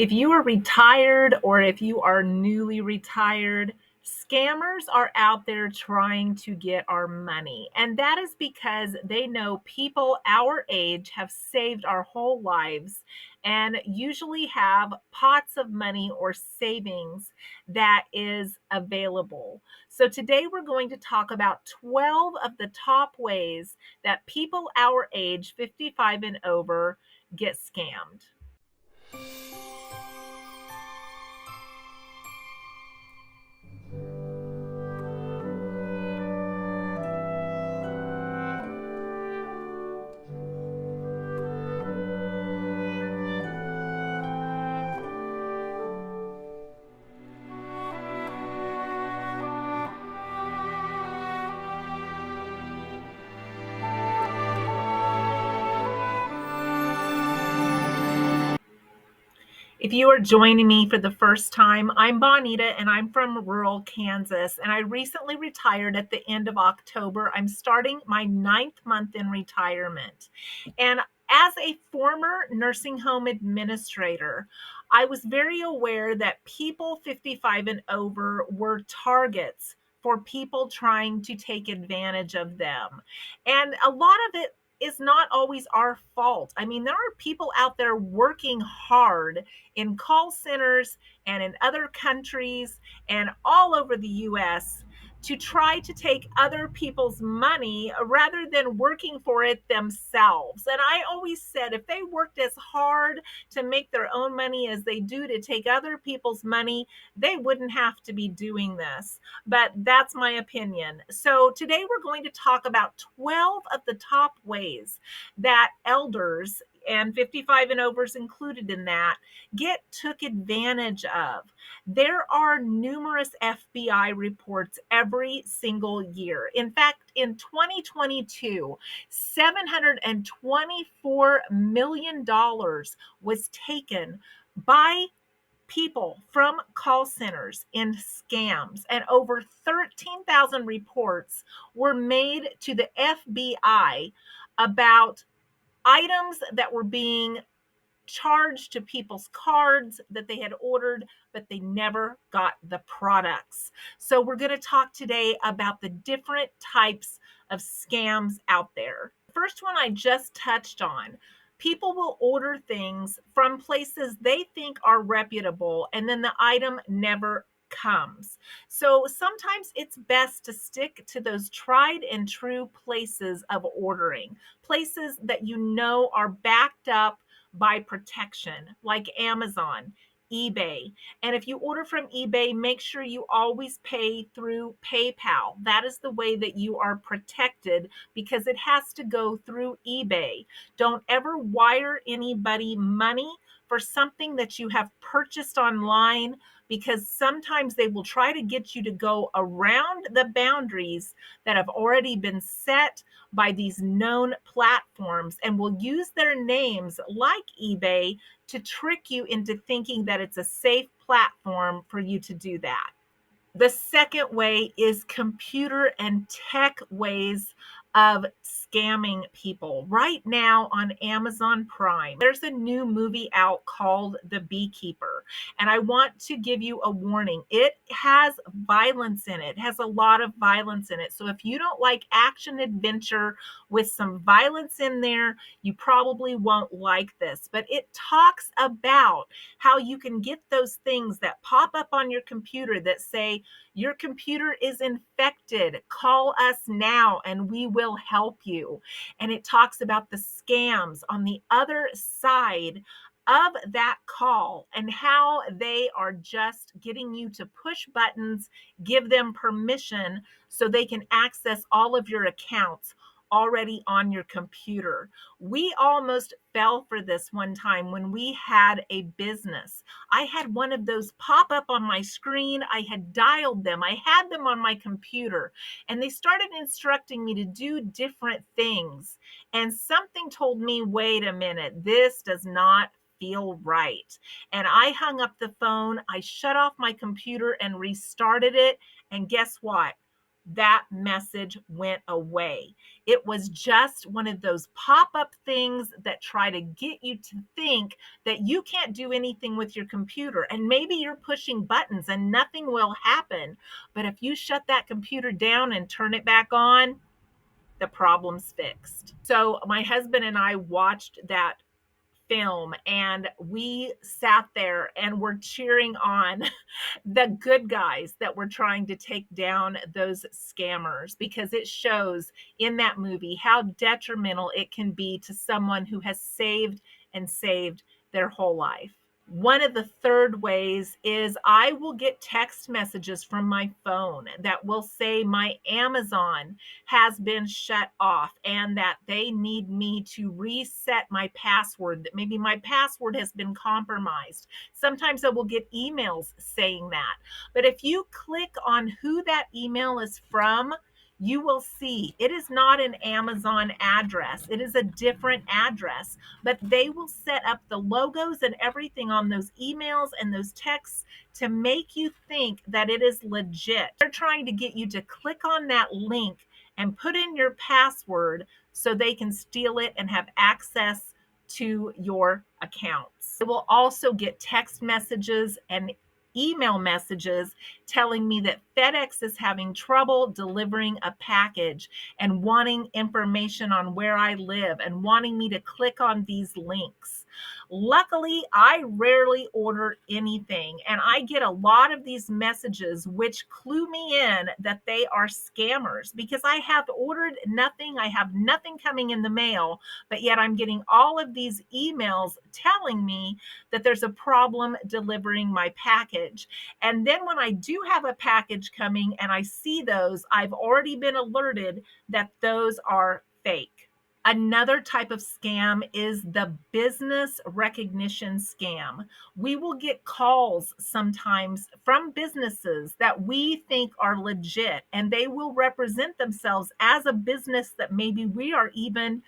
If you are retired or if you are newly retired, scammers are out there trying to get our money. And that is because they know people our age have saved our whole lives and usually have pots of money or savings that is available. So today we're going to talk about 12 of the top ways that people our age, 55 and over, get scammed. If you are joining me for the first time, I'm Bonita and I'm from rural Kansas. And I recently retired at the end of October. I'm starting my 9th month in retirement. And as a former nursing home administrator, I was very aware that people 55 and over were targets for people trying to take advantage of them. And a lot of it is not always our fault. I mean, there are people out there working hard in call centers and in other countries and all over the US to try to take other people's money rather than working for it themselves. And I always said if they worked as hard to make their own money as they do to take other people's money, they wouldn't have to be doing this. But that's my opinion. So today we're going to talk about 12 of the top ways that elders, and 55 and overs included in that, get took advantage of. There are numerous FBI reports every single year. In fact, in 2022, $724 million was taken by people from call centers in scams, and over 13,000 reports were made to the FBI about items that were being charged to people's cards that they had ordered, but they never got the products. So we're going to talk today about the different types of scams out there. The first one I just touched on. People will order things from places they think are reputable, and then the item never comes. So sometimes it's best to stick to those tried and true places of ordering, places that you know are backed up by protection, like Amazon, eBay. And if you order from eBay, make sure you always pay through PayPal. That is the way that you are protected because it has to go through eBay. Don't ever wire anybody money for something that you have purchased online, because sometimes they will try to get you to go around the boundaries that have already been set by these known platforms and will use their names like eBay to trick you into thinking that it's a safe platform for you to do that. The second way is computer and tech ways of scamming people. Right now on Amazon Prime, there's a new movie out called The Beekeeper. And I want to give you a warning. It has violence in it. It has a lot of violence in it. So if you don't like action adventure with some violence in there, you probably won't like this. But it talks about how you can get those things that pop up on your computer that say, your computer is infected. Call us now and we will help you. And it talks about the scams on the other side of that call and how they are just getting you to push buttons, give them permission so they can access all of your accounts already on your computer. We almost fell for this one time when we had a business. I had one of those pop up on my screen. I had dialed them. I had them on my computer, and they started instructing me to do different things. And something told me, wait a minute, this does not feel right. And I hung up the phone. I shut off my computer and restarted it. And guess what? that message went away. It was just one of those pop-up things that try to get you to think that you can't do anything with your computer. And maybe you're pushing buttons and nothing will happen. But if you shut that computer down and turn it back on, the problem's fixed. So my husband and I watched that film and we sat there and were cheering on the good guys that were trying to take down those scammers, because it shows in that movie how detrimental it can be to someone who has saved and saved their whole life. One of the third ways is I will get text messages from my phone that will say my Amazon has been shut off and that they need me to reset my password, that maybe my password has been compromised. Sometimes I will get emails saying that. But if you click on who that email is from, you will see it is not an Amazon address. It is a different address, but they will set up the logos and everything on those emails and those texts to make you think that it is legit. They're trying to get you to click on that link and put in your password so they can steal it and have access to your accounts. They will also get text messages and email messages telling me that FedEx is having trouble delivering a package and wanting information on where I live and wanting me to click on these links. Luckily, I rarely order anything, and I get a lot of these messages which clue me in that they are scammers, because I have ordered nothing. I have nothing coming in the mail, but yet I'm getting all of these emails telling me that there's a problem delivering my package. And then when I do have a package coming and I see those, I've already been alerted that those are fake. Another type of scam is the business recognition scam. We will get calls sometimes from businesses that we think are legit, and they will represent themselves as a business that maybe we are even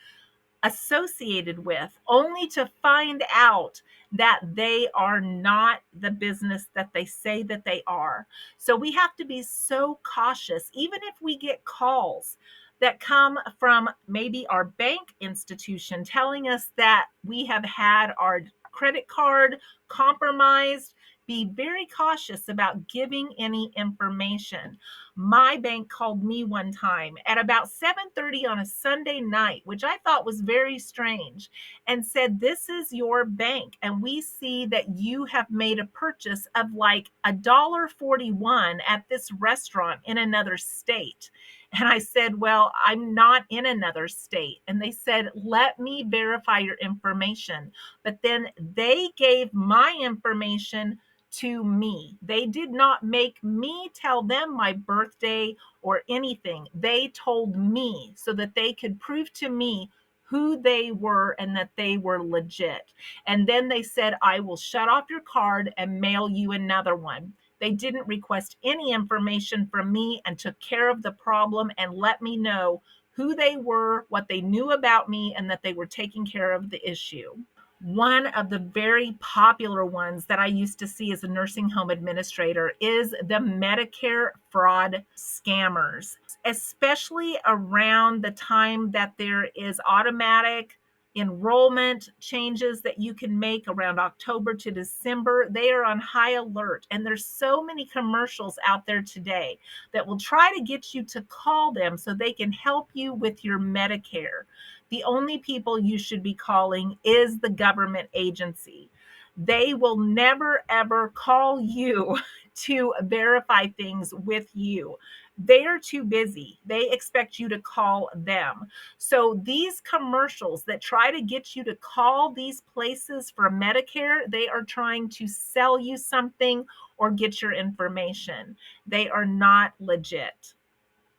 associated with, only to find out that they are not the business that they say that they are. So we have to be so cautious, even if we get calls that come from maybe our bank institution telling us that we have had our credit card compromised. Be very cautious about giving any information. My bank called me one time at about 7:30 on a Sunday night, which I thought was very strange, and said, "This is your bank, and we see that you have made a purchase of like $1.41 at this restaurant in another state." And I said, "Well, I'm not in another state." And they said, "Let me verify your information." But then they gave my information to me. They did not make me tell them my birthday or anything. They told me so that they could prove to me who they were and that they were legit. And then they said, "I will shut off your card and mail you another one." They didn't request any information from me and took care of the problem and let me know who they were, what they knew about me, and that they were taking care of the issue. One of the very popular ones that I used to see as a nursing home administrator is the Medicare fraud scammers, especially around the time that there is automatic enrollment changes that you can make around October to December. They are on high alert, and there's so many commercials out there today that will try to get you to call them so they can help you with your Medicare. The only people you should be calling is the government agency. They will never ever call you to verify things with you. They are too busy. They expect you to call them. So these commercials that try to get you to call these places for Medicare, they are trying to sell you something or get your information. They are not legit.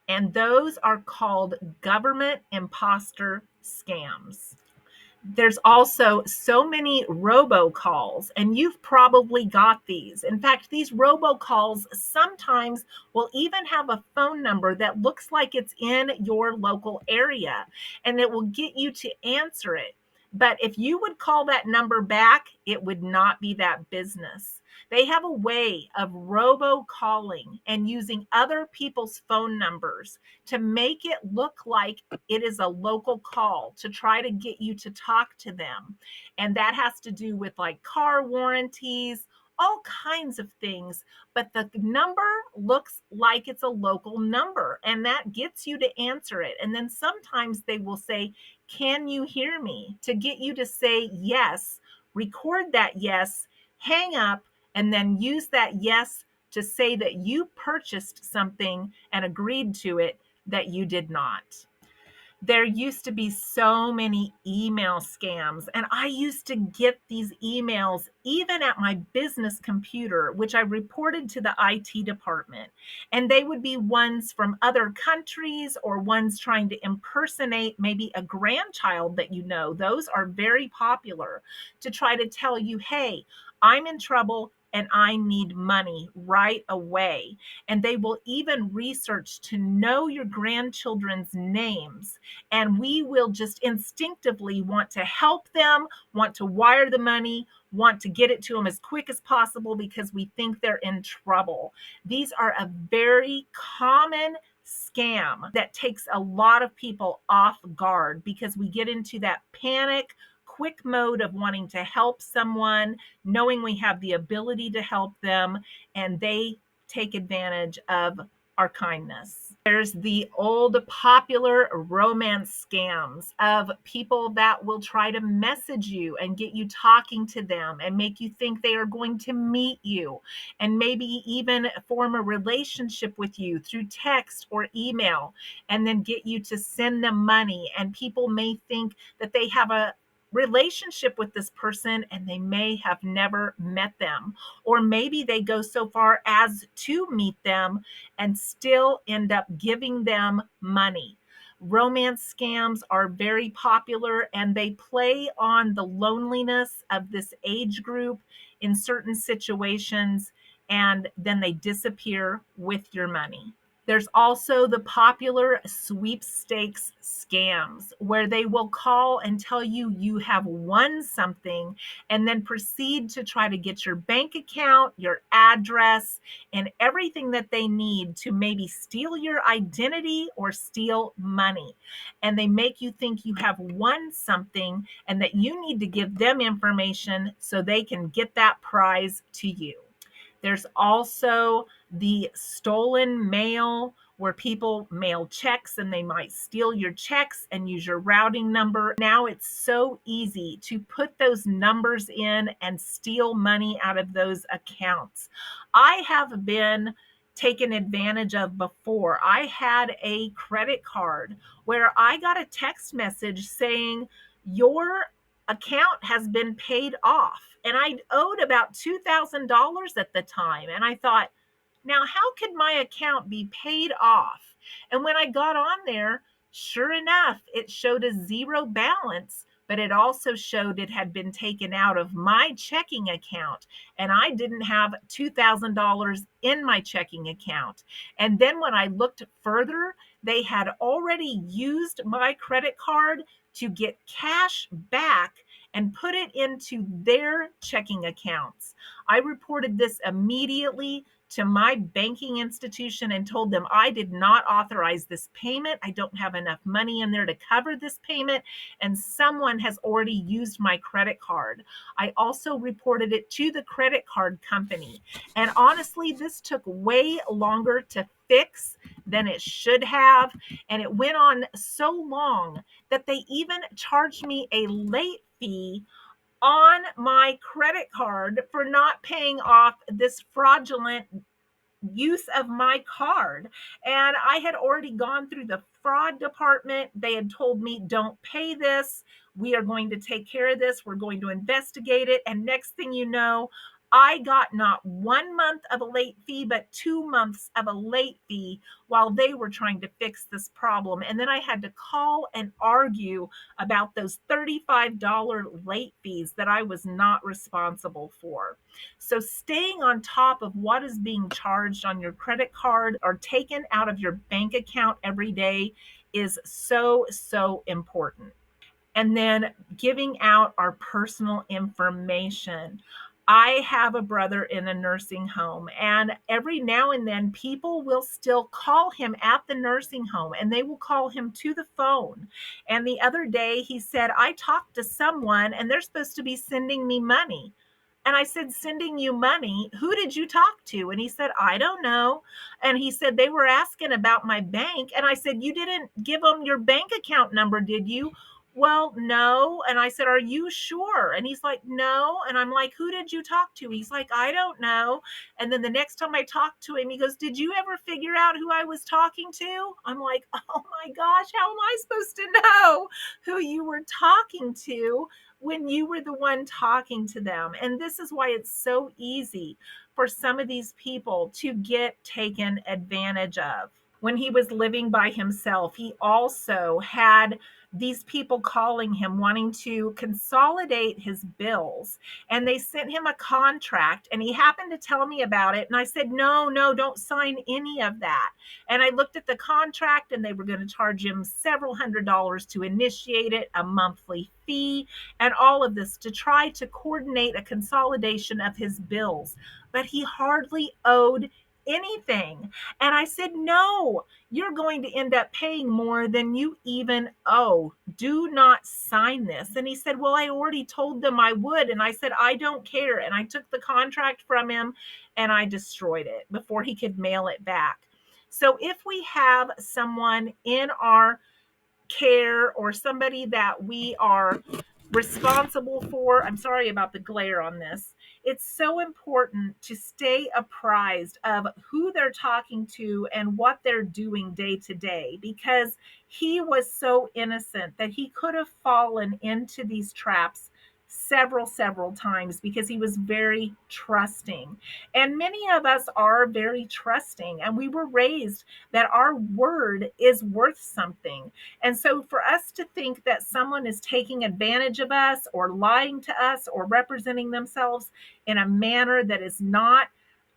And those are called government imposter scams. There's also so many robocalls, and you've probably got these. In fact, these robocalls sometimes will even have a phone number that looks like it's in your local area, and it will get you to answer it. But if you would call that number back, it would not be that business. They have a way of robocalling and using other people's phone numbers to make it look like it is a local call to try to get you to talk to them. And that has to do with like car warranties, all kinds of things. But the number looks like it's a local number, and that gets you to answer it. And then sometimes they will say, "Can you hear me?" to get you to say yes, record that yes, hang up, and then use that yes to say that you purchased something and agreed to it that you did not. There used to be so many email scams, and I used to get these emails even at my business computer, which I reported to the IT department. And they would be ones from other countries or ones trying to impersonate maybe a grandchild that you know. Those are very popular, to try to tell you, hey, I'm in trouble and I need money right away. And they will even research to know your grandchildren's names, and we will just instinctively want to help them, want to wire the money, want to get it to them as quick as possible because we think they're in trouble. These are a very common scam that takes a lot of people off guard because we get into that panic, quick mode of wanting to help someone, knowing we have the ability to help them, and they take advantage of our kindness. There's the old popular romance scams of people that will try to message you and get you talking to them and make you think they are going to meet you and maybe even form a relationship with you through text or email, and then get you to send them money. And people may think that they have a relationship with this person and they may have never met them, or maybe they go so far as to meet them and still end up giving them money. Romance scams are very popular, and they play on the loneliness of this age group in certain situations, and then they disappear with your money. There's also the popular sweepstakes scams where they will call and tell you you have won something and then proceed to try to get your bank account, your address, and everything that they need to maybe steal your identity or steal money. And they make you think you have won something and that you need to give them information so they can get that prize to you. There's also the stolen mail where people mail checks and they might steal your checks and use your routing number. Now it's so easy to put those numbers in and steal money out of those accounts. I have been taken advantage of before. I had a credit card where I got a text message saying, your account has been paid off. And I owed about $2,000 at the time. And I thought, now how could my account be paid off? And when I got on there, sure enough, it showed a zero balance, but it also showed it had been taken out of my checking account. And I didn't have $2,000 in my checking account. And then when I looked further, they had already used my credit card to get cash back and put it into their checking accounts. I reported this immediately to my banking institution and told them I did not authorize this payment. I don't have enough money in there to cover this payment, and someone has already used my credit card. I also reported it to the credit card company. And honestly, this took way longer to fix than it should have. And it went on so long that they even charged me a late fee on my credit card for not paying off this fraudulent use of my card. And I had already gone through the fraud department. They had told me, don't pay this. We are going to take care of this. We're going to investigate it. And next thing you know, I got not 1 month of a late fee, but 2 months of a late fee while they were trying to fix this problem. And then I had to call and argue about those $35 late fees that I was not responsible for. So staying on top of what is being charged on your credit card or taken out of your bank account every day is so, so important. and then giving out our personal information. I have a brother in a nursing home, and every now and then people will still call him at the nursing home, and they will call him to the phone. And the other day he said, I talked to someone and they're supposed to be sending me money. And I said, sending you money? Who did you talk to? And he said, I don't know. And he said, they were asking about my bank. And I said, you didn't give them your bank account number, did you? Well, no. And I said, are you sure? And he's like, no. And I'm like, who did you talk to? He's like, I don't know. And then the next time I talked to him, he goes, did you ever figure out who I was talking to? I'm like, oh my gosh, how am I supposed to know who you were talking to when you were the one talking to them? And this is why it's so easy for some of these people to get taken advantage of. When he was living by himself, he also had these people calling him wanting to consolidate his bills, and they sent him a contract, and he happened to tell me about it, and I said, no, no, don't sign any of that. And I looked at the contract, and they were going to charge him several $100s to initiate it, a monthly fee, and all of this to try to coordinate a consolidation of his bills, but he hardly owed anything. And I said, no, you're going to end up paying more than you even owe. Do not sign this. And he said, well, I already told them I would. And I said, I don't care. And I took the contract from him and I destroyed it before he could mail it back. So if we have someone in our care or somebody that we are responsible for, I'm sorry about the glare on this, it's so important to stay apprised of who they're talking to and what they're doing day to day, because he was so innocent that he could have fallen into these traps several times because he was very trusting. And many of us are very trusting, and we were raised that our word is worth something. And so for us to think that someone is taking advantage of us or lying to us or representing themselves in a manner that is not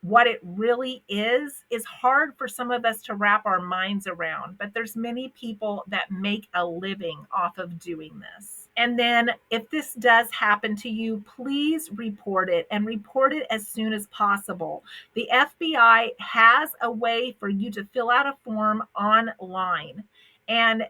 what it really is hard for some of us to wrap our minds around. But there's many people that make a living off of doing this. And then if this does happen to you, please report it, and report it as soon as possible. The FBI has a way for you to fill out a form online. And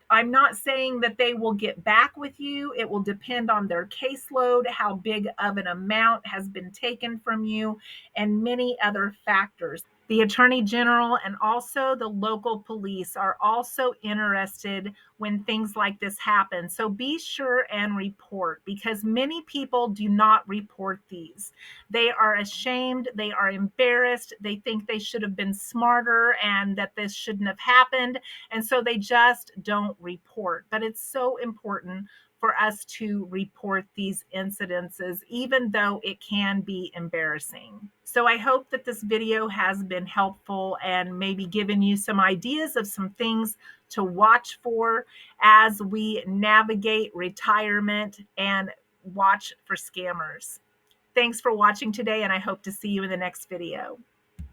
I'm not saying that they will get back with you. It will depend on their caseload, how big of an amount has been taken from you, and many other factors. The Attorney General and also the local police are also interested when things like this happen. So be sure and report, because many people do not report these. They are ashamed, they are embarrassed, they think they should have been smarter and that this shouldn't have happened. And so they just don't report. But it's so important for us to report these incidences, even though it can be embarrassing. So I hope that this video has been helpful and maybe given you some ideas of some things to watch for as we navigate retirement and watch for scammers. Thanks for watching today, and I hope to see you in the next video.